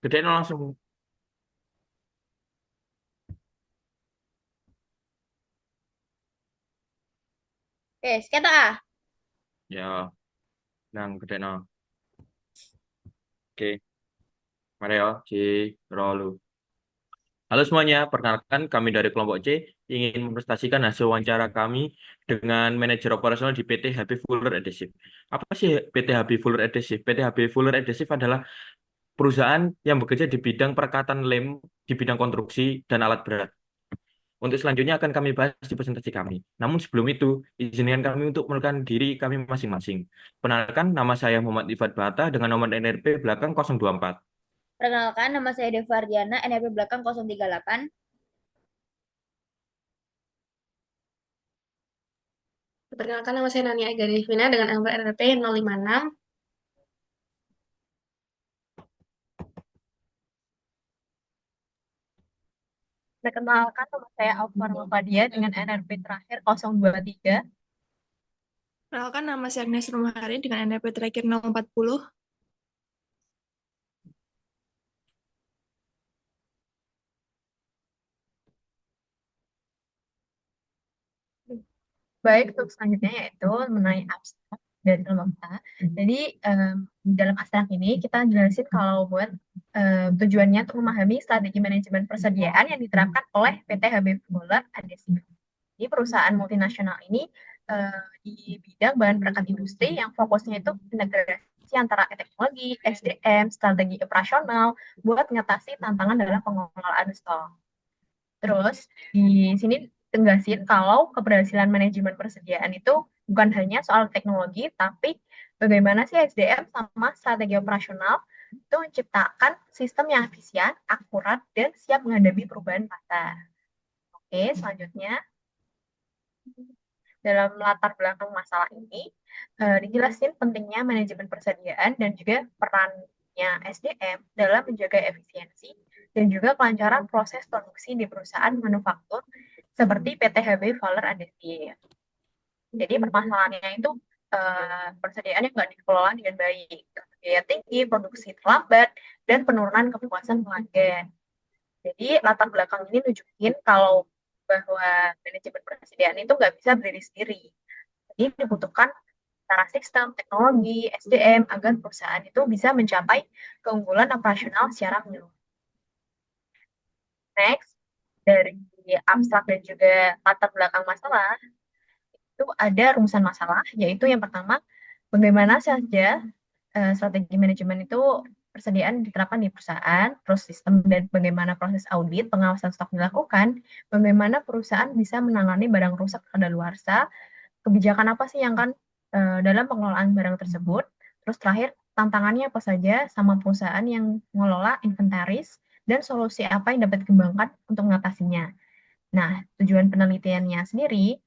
Gedein langsung. Oke, sekian ah. Ya, nang gede no. Oke, mari ya, ci rolu. Halo semuanya, perkenalkan kami dari kelompok C ingin mempresentasikan hasil wawancara kami dengan manajer operasional di PT HB Fuller Adhesive. Apa sih PT HB Fuller Adhesive? PT HB Fuller Adhesive adalah perusahaan yang bekerja di bidang perekatan lem, di bidang konstruksi dan alat berat. Untuk selanjutnya akan kami bahas di presentasi kami. Namun sebelum itu, izinkan kami untuk mengenalkan diri kami masing-masing. Perkenalkan, nama saya Muhammad Ifat Bata dengan nomor NRP belakang 024. Perkenalkan, nama saya Deva Ardiana, NRP belakang 038. Perkenalkan nama saya Nania Ega Devina dengan nomor RRP 056. Perkenalkan, nama saya Alvar Mufadia dengan NRP terakhir 023. Perkenalkan nama saya Agnes Rumahari dengan NRP terakhir 040. Baik, untuk selanjutnya yaitu mengenai abstrak dari kelompok A. Jadi, di dalam abstrak ini kita jelasin kalau buat tujuannya untuk memahami strategi manajemen persediaan yang diterapkan oleh PT HB Fuller Adhesive. Jadi, perusahaan multinasional ini di bidang bahan perekat industri yang fokusnya itu integrasi antara teknologi, SDM, strategi operasional buat mengatasi tantangan dalam pengelolaan stok. Terus di sini tegasin kalau keberhasilan manajemen persediaan itu bukan hanya soal teknologi, tapi bagaimana sih SDM sama strategi operasional itu menciptakan sistem yang efisien, akurat, dan siap menghadapi perubahan pasar. Oke, selanjutnya dalam latar belakang masalah ini dijelasin pentingnya manajemen persediaan dan juga perannya SDM dalam menjaga efisiensi dan juga kelancaran proses produksi di perusahaan manufaktur seperti PT HB Fuller Adhesive. Jadi permasalahannya itu persediaan yang nggak dikelola dengan baik, biaya tinggi, produksi terlambat, dan penurunan kepuasan pelanggan. Jadi latar belakang ini nunjukin kalau bahwa manajemen persediaan itu nggak bisa berdiri sendiri. Jadi dibutuhkan antara sistem, teknologi, SDM agar perusahaan itu bisa mencapai keunggulan operasional secara menyeluruh. Next, dari abstrak dan juga latar belakang masalah, itu ada rumusan masalah, yaitu yang pertama, bagaimana saja strategi manajemen itu persediaan diterapkan di perusahaan, terus sistem dan bagaimana proses audit, pengawasan stok dilakukan, bagaimana perusahaan bisa menangani barang rusak kadaluarsa, kebijakan apa sih yang kan dalam pengelolaan barang tersebut, terus terakhir tantangannya apa saja sama perusahaan yang mengelola inventaris, dan solusi apa yang dapat dikembangkan untuk mengatasinya. Nah, tujuan penelitiannya sendiri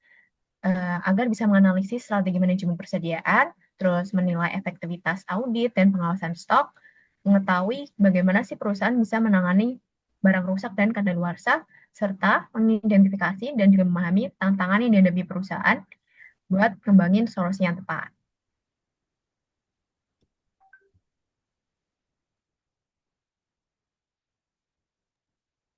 agar bisa menganalisis strategi manajemen persediaan, terus menilai efektivitas audit dan pengawasan stok, mengetahui bagaimana sih perusahaan bisa menangani barang rusak dan kadaluarsa, serta mengidentifikasi dan juga memahami tantangan yang dihadapi perusahaan buat kembangin solusi yang tepat.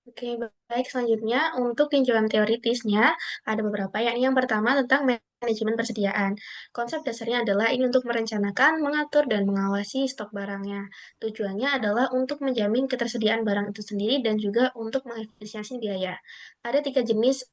Oke, baik. Selanjutnya, untuk tinjauan teoritisnya, ada beberapa, yakni yang pertama tentang manajemen persediaan. Konsep dasarnya adalah ini untuk merencanakan, mengatur, dan mengawasi stok barangnya. Tujuannya adalah untuk menjamin ketersediaan barang itu sendiri dan juga untuk mengefisiensi biaya. Ada tiga jenis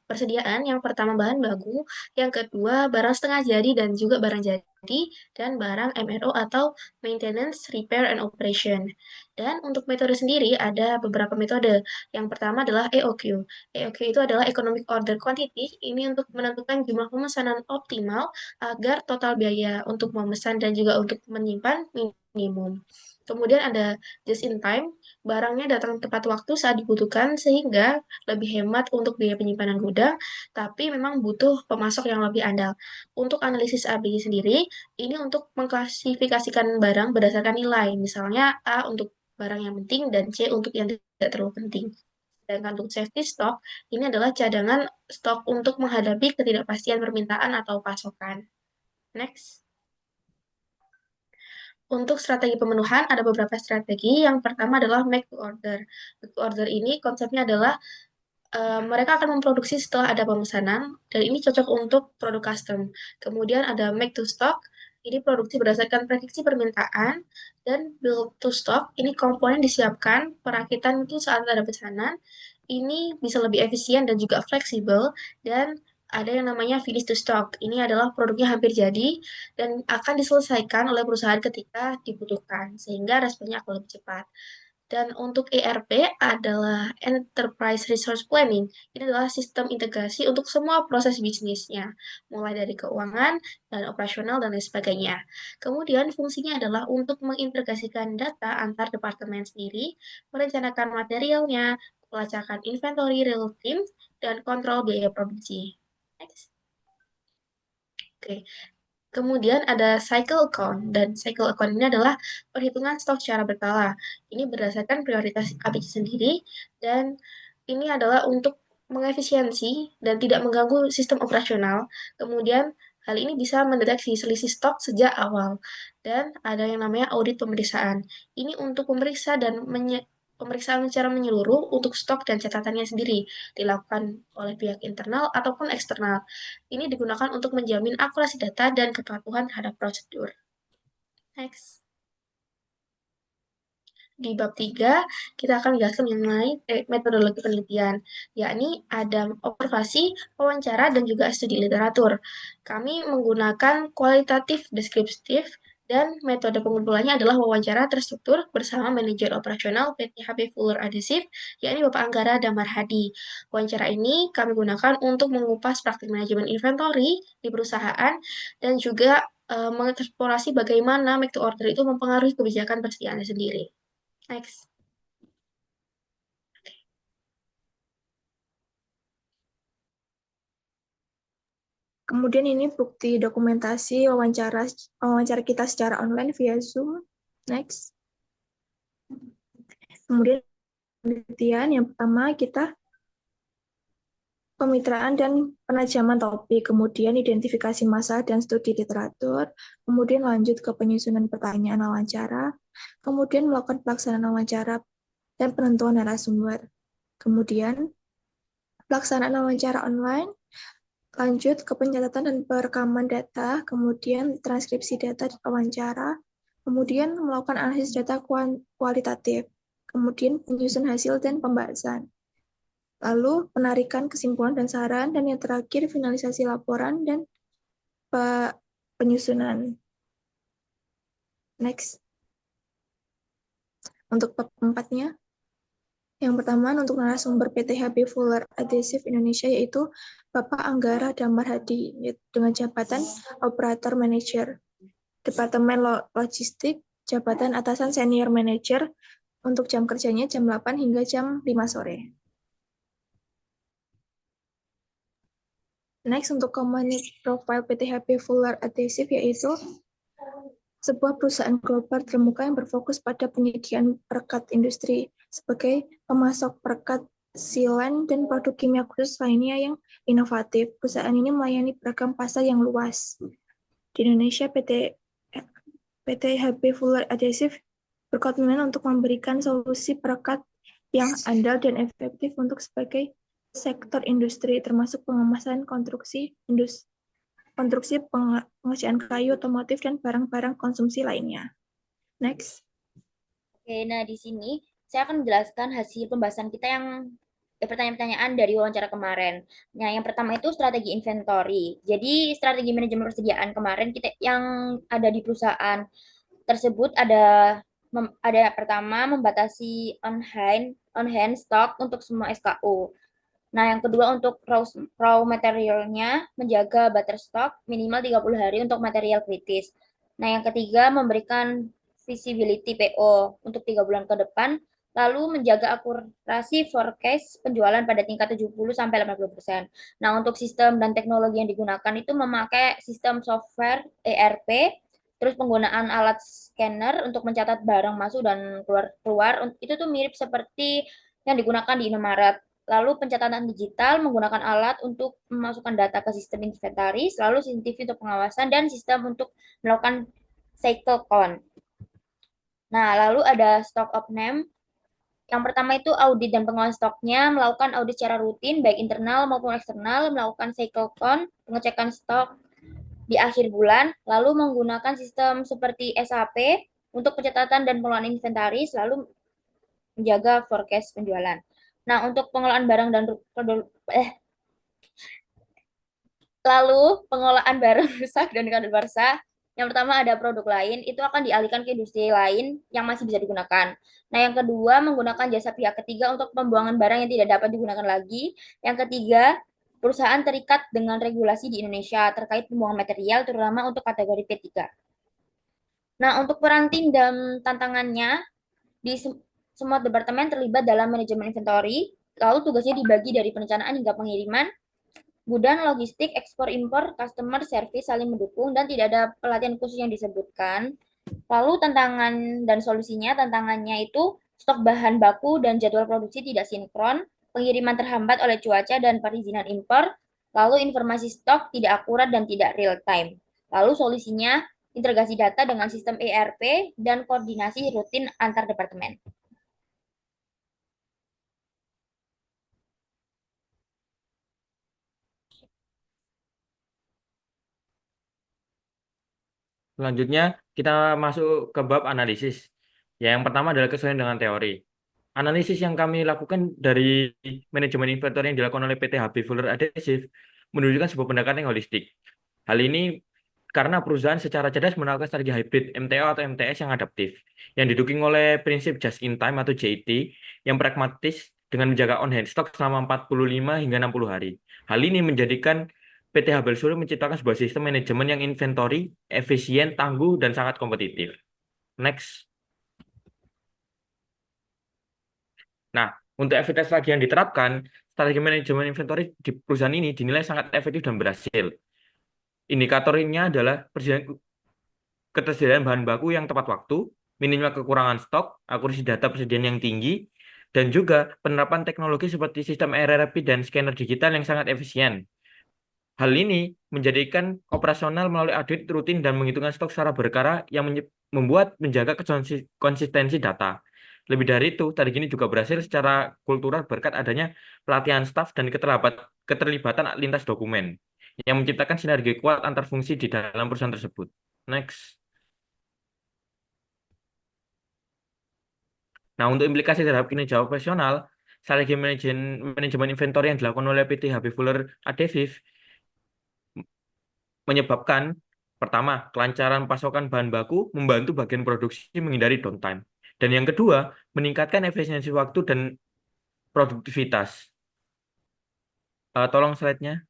persediaan. Yang pertama bahan baku, yang kedua barang setengah jadi dan juga barang jadi, dan barang MRO atau Maintenance, Repair, and Operation. Dan untuk metode sendiri ada beberapa metode. Yang pertama adalah EOQ. EOQ itu adalah Economic Order Quantity. Ini untuk menentukan jumlah pemesanan optimal agar total biaya untuk memesan dan juga untuk menyimpan minimum. Kemudian ada just in time, barangnya datang tepat waktu saat dibutuhkan sehingga lebih hemat untuk biaya penyimpanan gudang, tapi memang butuh pemasok yang lebih andal. Untuk analisis ABI sendiri, ini untuk mengklasifikasikan barang berdasarkan nilai, misalnya A untuk barang yang penting dan C untuk yang tidak terlalu penting. Sedangkan untuk safety stock, ini adalah cadangan stok untuk menghadapi ketidakpastian permintaan atau pasokan. Next. Untuk strategi pemenuhan ada beberapa strategi. Yang pertama adalah make to order. Make to order ini konsepnya adalah mereka akan memproduksi setelah ada pemesanan, dan ini cocok untuk produk custom. Kemudian ada make to stock, ini produksi berdasarkan prediksi permintaan, dan build to stock, ini komponen disiapkan, perakitan itu saat ada pesanan, ini bisa lebih efisien dan juga fleksibel, dan ada yang namanya finish to stock, ini adalah produknya hampir jadi, dan akan diselesaikan oleh perusahaan ketika dibutuhkan, sehingga responnya akan lebih cepat. Dan untuk ERP adalah Enterprise Resource Planning. Ini adalah sistem integrasi untuk semua proses bisnisnya, mulai dari keuangan dan operasional dan lain sebagainya. Kemudian fungsinya adalah untuk mengintegrasikan data antar departemen sendiri, merencanakan materialnya, pelacakan inventory real time, dan kontrol biaya produksi. Next. Oke, kemudian ada cycle account, dan cycle account ini adalah perhitungan stok secara berkala. Ini berdasarkan prioritas ABC sendiri, dan ini adalah untuk mengefisiensi dan tidak mengganggu sistem operasional. Kemudian hal ini bisa mendeteksi selisih stok sejak awal. Dan ada yang namanya audit pemeriksaan. Ini untuk memeriksa dan pemeriksaan secara menyeluruh untuk stok dan catatannya sendiri, dilakukan oleh pihak internal ataupun eksternal. Ini digunakan untuk menjamin akurasi data dan kepatuhan terhadap prosedur. Next. Di bab 3, kita akan menjelaskan mengenai metodologi penelitian, yakni ada observasi, wawancara, dan juga studi literatur. Kami menggunakan kualitatif deskriptif, dan metode pengumpulannya adalah wawancara terstruktur bersama manajer operasional PT HP Fuller Adhesive, yakni Bapak Anggara Damar Hadi. Wawancara ini kami gunakan untuk mengupas praktik manajemen inventory di perusahaan, dan juga mengeksplorasi bagaimana make to order itu mempengaruhi kebijakan persediaannya sendiri. Next. Kemudian ini bukti dokumentasi wawancara kita secara online via Zoom. Next. Kemudian penelitian yang pertama kita pemitraan dan penajaman topik, kemudian identifikasi masalah dan studi literatur, kemudian lanjut ke penyusunan pertanyaan wawancara, kemudian melakukan pelaksanaan wawancara dan penentuan narasumber. Kemudian pelaksanaan wawancara online, lanjut ke pencatatan dan perekaman data, kemudian transkripsi data di wawancara, kemudian melakukan analisis data kualitatif, kemudian penyusun hasil dan pembahasan, lalu penarikan kesimpulan dan saran, dan yang terakhir finalisasi laporan dan penyusunan. Next. Untuk bab 4-nya, yang pertama untuk narasumber PT HB Fuller Adhesive Indonesia yaitu Bapak Anggara Damar Hadi dengan jabatan Operator Manager, Departemen Logistik, jabatan atasan Senior Manager, untuk jam kerjanya jam 8 hingga jam 5 sore. Next, untuk company profile PT HB Fuller Adhesive yaitu sebuah perusahaan global terkemuka yang berfokus pada penyediaan perekat industri sebagai pemasok perekat silen dan produk kimia khusus lainnya yang inovatif. Perusahaan ini melayani beragam pasar yang luas. Di Indonesia, PT HB Fuller Adhesive berkomitmen untuk memberikan solusi perekat yang andal dan efektif untuk sebagai sektor industri, termasuk pengemasan konstruksi, pengerjaan kayu, otomotif, dan barang-barang konsumsi lainnya. Next. Oke, nah di sini saya akan menjelaskan hasil pembahasan kita yang pertanyaan-pertanyaan dari wawancara kemarin. Nah, yang pertama itu strategi inventory. Jadi, strategi manajemen persediaan kemarin kita yang ada di perusahaan tersebut ada pertama membatasi on hand stock untuk semua SKU. Nah, yang kedua untuk raw materialnya menjaga butter stock minimal 30 hari untuk material kritis. Nah, yang ketiga memberikan visibility PO untuk 3 bulan ke depan, lalu menjaga akurasi forecast penjualan pada tingkat 70-80%. Nah, untuk sistem dan teknologi yang digunakan itu memakai sistem software ERP, terus penggunaan alat scanner untuk mencatat barang masuk dan keluar. Itu tuh mirip seperti yang digunakan di Indomaret. Lalu pencatatan digital menggunakan alat untuk memasukkan data ke sistem inventaris, lalu CCTV untuk pengawasan, dan sistem untuk melakukan cycle count. Nah, lalu ada stock of name. Yang pertama itu audit dan pengelolaan stoknya, melakukan audit secara rutin, baik internal maupun eksternal, melakukan cycle count, pengecekan stok di akhir bulan, lalu menggunakan sistem seperti SAP untuk pencatatan dan pengelolaan inventaris, lalu menjaga forecast penjualan. Nah, untuk pengelolaan barang dan lalu pengelolaan barang rusak dan kadaluarsa, yang pertama ada produk lain, itu akan dialihkan ke industri lain yang masih bisa digunakan. Nah, yang kedua, menggunakan jasa pihak ketiga untuk pembuangan barang yang tidak dapat digunakan lagi. Yang ketiga, perusahaan terikat dengan regulasi di Indonesia terkait pembuangan material, terutama untuk kategori P3. Nah, untuk peran tim dan tantangannya, di semua departemen terlibat dalam manajemen inventory, lalu tugasnya dibagi dari perencanaan hingga pengiriman, gudang, logistik, ekspor, impor, customer service saling mendukung, dan tidak ada pelatihan khusus yang disebutkan. Lalu tantangan dan solusinya, tantangannya itu stok bahan baku dan jadwal produksi tidak sinkron, pengiriman terhambat oleh cuaca dan perizinan impor, lalu informasi stok tidak akurat dan tidak real time. Lalu solusinya, integrasi data dengan sistem ERP dan koordinasi rutin antar departemen. Selanjutnya, kita masuk ke bab analisis. Yang pertama adalah kesesuaian dengan teori. Analisis yang kami lakukan dari manajemen inventory yang dilakukan oleh PT HB Fuller Adhesive menunjukkan sebuah pendekatan yang holistik. Hal ini karena perusahaan secara cerdas menawarkan strategi hybrid MTO atau MTS yang adaptif, yang didukung oleh prinsip just in time atau JIT yang pragmatis dengan menjaga on hand stock selama 45 hingga 60 hari. Hal ini menjadikan PT Habel Suri menciptakan sebuah sistem manajemen yang inventory, efisien, tangguh, dan sangat kompetitif. Next. Nah, untuk evidensi lagi yang diterapkan, strategi manajemen inventory di perusahaan ini dinilai sangat efektif dan berhasil. Indikatornya adalah ketersediaan bahan baku yang tepat waktu, minimnya kekurangan stok, akurasi data persediaan yang tinggi, dan juga penerapan teknologi seperti sistem RRP dan scanner digital yang sangat efisien. Hal ini menjadikan operasional melalui audit rutin dan menghitungkan stok secara berkala yang membuat menjaga konsistensi data. Lebih dari itu, strategi ini juga berhasil secara kultural berkat adanya pelatihan staf dan keterlibatan lintas dokumen yang menciptakan sinergi kuat antar fungsi di dalam perusahaan tersebut. Next. Nah, untuk implikasi terhadap kinerja operasional, strategi manajemen inventory yang dilakukan oleh PT HB Fuller Adhesive menyebabkan pertama, kelancaran pasokan bahan baku membantu bagian produksi menghindari downtime. Dan yang kedua, meningkatkan efisiensi waktu dan produktivitas. Tolong slide-nya.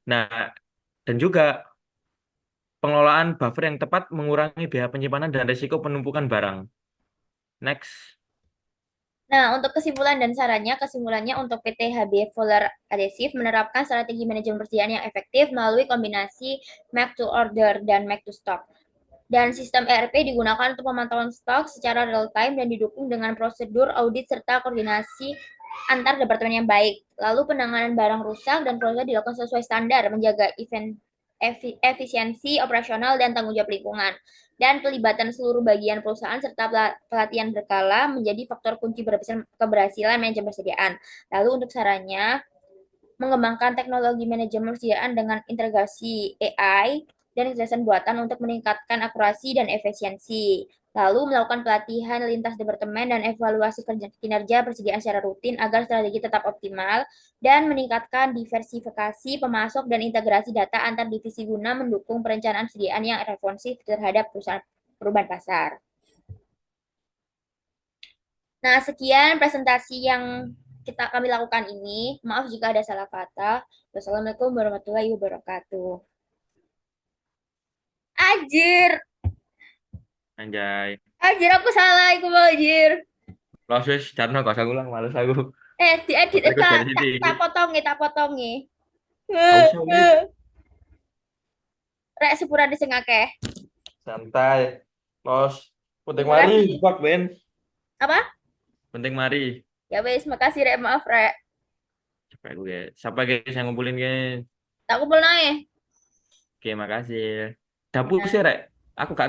Nah, dan juga pengelolaan buffer yang tepat mengurangi biaya penyimpanan dan risiko penumpukan barang. Next. Nah, untuk kesimpulan dan sarannya, kesimpulannya untuk PT HB Fuller Adhesive menerapkan strategi manajemen persediaan yang efektif melalui kombinasi make to order dan make to stock. Dan sistem ERP digunakan untuk pemantauan stok secara real time dan didukung dengan prosedur audit serta koordinasi antar departemen yang baik. Lalu penanganan barang rusak dan proses dilakukan sesuai standar, menjaga efisiensi operasional dan tanggung jawab lingkungan. Dan pelibatan seluruh bagian perusahaan serta pelatihan berkala menjadi faktor kunci keberhasilan manajemen persediaan. Lalu untuk sarannya, mengembangkan teknologi manajemen persediaan dengan integrasi AI dan kecerdasan buatan untuk meningkatkan akurasi dan efisiensi. Lalu melakukan pelatihan lintas departemen dan evaluasi kinerja persediaan secara rutin agar strategi tetap optimal dan meningkatkan diversifikasi pemasok dan integrasi data antar divisi guna mendukung perencanaan persediaan yang responsif terhadap perubahan pasar. Nah, sekian presentasi yang kami lakukan ini. Maaf jika ada salah kata. Wassalamualaikum warahmatullahi wabarakatuh. Anjir, Anjay. aku salah, aku mau anjir. Proses, karena gak usah ngulang, males aku. Diedit, Berikut dari sini. tak potongi. Gak usah, Wis. Rek sepura sing akeh. Santai. Los. Penting Terima mari, kasih. Pak Ben. Apa? Penting mari. Ya wes, makasih Rek, maaf Rek. Sampai gue. Siapa guys yang ngumpulin guys? Tak kumpul naik. Oke, makasih. Dapur Nah. sih, Rek. Aku gak